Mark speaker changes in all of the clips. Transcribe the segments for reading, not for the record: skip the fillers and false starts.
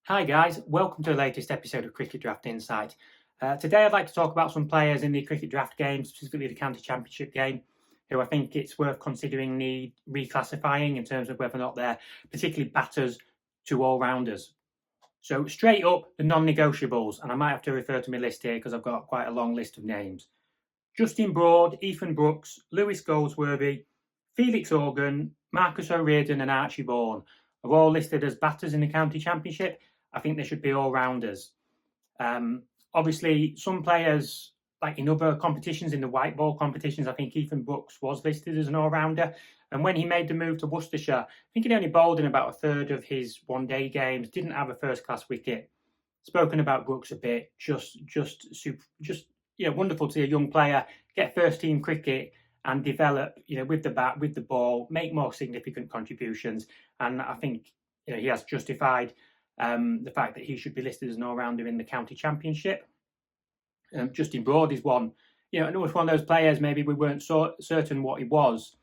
Speaker 1: Hi guys, welcome to the latest episode of Cricket Draft Insight. Today I'd like to talk about some players in the cricket draft game, specifically the county championship game, who I think it's worth considering need reclassifying in terms of whether or not they're particularly batters to all-rounders. So straight up, the non-negotiables, and I might have to refer to my list here because I've got quite a long list of names. Justin Broad, Ethan Brooks, Lewis Goldsworthy, Felix Organ, Marcus O'Riordan and Archie Vaughan are all listed as batters in the county championship. I think they should be all-rounders. Obviously, some players, like in other competitions, in the white ball competitions, I think Ethan Brooks was listed as an all-rounder. And when he made the move to Worcestershire, I think he'd only bowled in about a third of his one-day games, didn't have a first-class wicket. Spoken about Brooks a bit, just wonderful to see a young player get first-team cricket and develop, with the bat, with the ball, make more significant contributions. And I think he has justified the fact that he should be listed as an all-rounder in the county championship. Justin Broad is one, and it was one of those players maybe we weren't so certain what he was.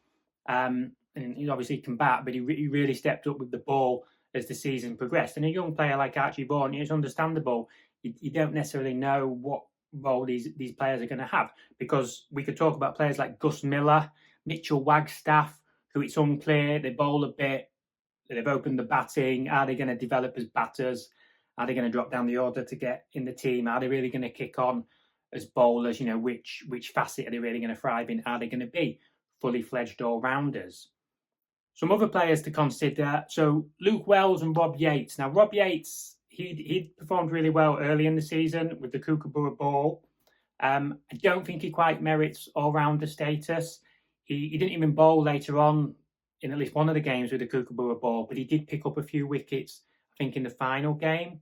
Speaker 1: And he obviously can bat, but he really stepped up with the ball as the season progressed. And a young player like Archie Vaughan, it's understandable. You don't necessarily know what role these players are going to have, because we could talk about players like Gus Miller, Mitchell Wagstaff, who it's unclear, they bowl a bit, they've opened the batting. Are they going to develop as batters? Are they going to drop down the order to get in the team? Are they really going to kick on as bowlers? Which facet are they really going to thrive in? Are they going to be fully fledged all-rounders? Some other players to consider. So Luke Wells and Rob Yates. Now, Rob Yates, he performed really well early in the season with the Kookaburra ball. I don't think he quite merits all-rounder status. He didn't even bowl later on in at least one of the games with the Kookaburra ball, but he did pick up a few wickets, I think, in the final game.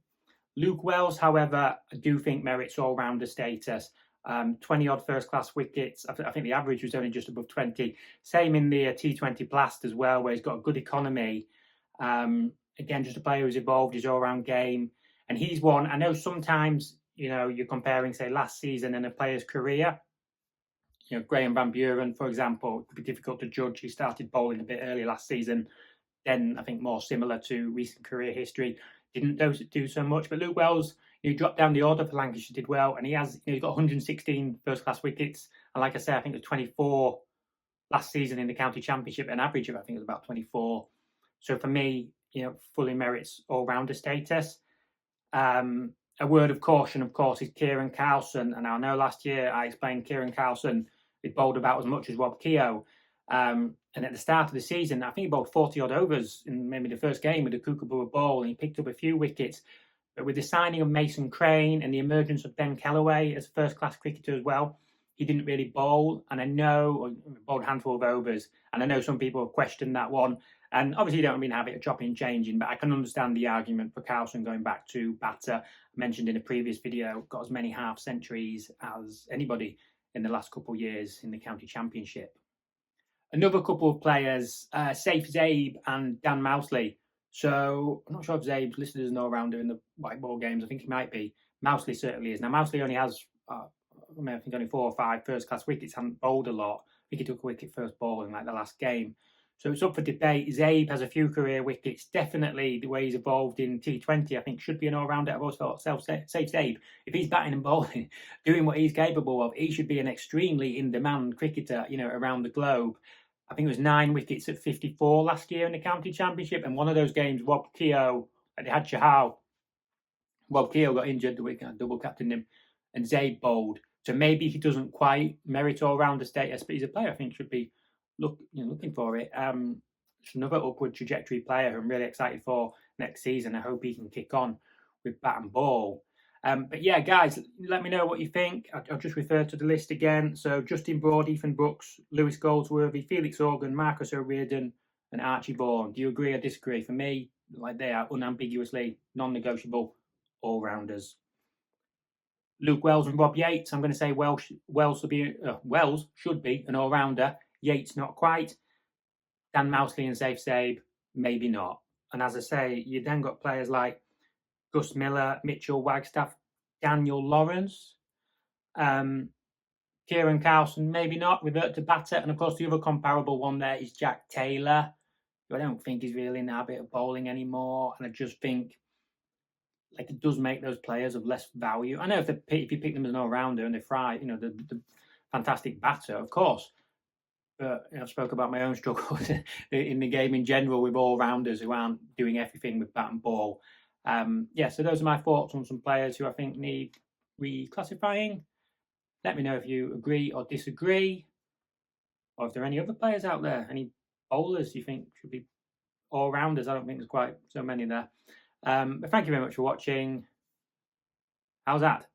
Speaker 1: Luke Wells, however, I do think merits all-rounder status. 20-odd first-class wickets. I think the average was only just above 20. Same in the T20 Blast as well, where he's got a good economy. Again, just a player who's evolved his all-round game. And he's one, I know sometimes, you're comparing, say, last season and a player's career. Graham Van Buren, for example, it could be difficult to judge. He started bowling a bit early last season. Then I think more similar to recent career history. Didn't do so much. But Luke Wells, he dropped down the order for Lancashire, did well. And he's got 116 first-class wickets. And like I say, I think it was 24 last season in the county championship. An average of, I think it was about 24. So for me, fully merits all-rounder status. A word of caution, of course, is Kieran Carlson. And I know last year I explained Kieran Carlson had bowled about as much as Rob Keogh. And at the start of the season, I think he bowled 40-odd overs in maybe the first game with the Kookaburra ball, and he picked up a few wickets. But with the signing of Mason Crane and the emergence of Ben Kellaway as a first-class cricketer as well, he didn't really bowl. And I know, bowled a handful of overs, and I know some people have questioned that one. And obviously, you don't mean have it chopping and changing, but I can understand the argument for Carlson going back to batter. I mentioned in a previous video, got as many half centuries as anybody in the last couple of years in the county championship. Another couple of players, Saif Zabe and Dan Mousley. So I'm not sure if Zabe's listed as an all-rounder in the white ball games. I think he might be. Mousley certainly is. Now, Mousley only has, I think only 4 or 5 first-class wickets, hasn't bowled a lot. I think he took a wicket first ball in the last game. So it's up for debate. Zabe has a few career wickets. Definitely the way he's evolved in T20, I think should be an all-rounder. I've always thought Saif Zabe, if he's batting and bowling, doing what he's capable of, he should be an extremely in-demand cricketer, around the globe. I think it was 9 wickets at 54 last year in the county championship. And one of those games, Rob Keogh, they had Chahal. Rob Keogh got injured the weekend, double captained him, and Zabe bowled. So maybe he doesn't quite merit all-rounder status, but he's a player I think should be looking for it. It's another upward trajectory player who I'm really excited for next season. I hope he can kick on with bat and ball. But yeah, guys, let me know what you think. I'll just refer to the list again. So Justin Broad, Ethan Brooks, Lewis Goldsworthy, Felix Organ, Marcus O'Riordan, and Archie Vaughan. Do you agree or disagree? For me, they are unambiguously non-negotiable all-rounders. Luke Wells and Rob Yates. I'm going to say Wells should be an all-rounder. Yates not quite. Dan Mousley and Saif Zabe, maybe not. And as I say, you then got players like Gus Miller, Mitchell Wagstaff, Daniel Lawrence, Kieran Carlson, maybe not, revert to batter. And of course, the other comparable one there is Jack Taylor, who I don't think is really in the habit of bowling anymore. And I just think like it does make those players of less value. I know if you pick them as an all-rounder and they fry, the fantastic batter, of course. But I've spoke about my own struggles in the game in general with all-rounders who aren't doing everything with bat and ball. Yeah, so those are my thoughts on some players who I think need reclassifying. Let me know if you agree or disagree, or if there are any other players out there, any bowlers you think should be all-rounders. I don't think there's quite so many there. But thank you very much for watching. How's that?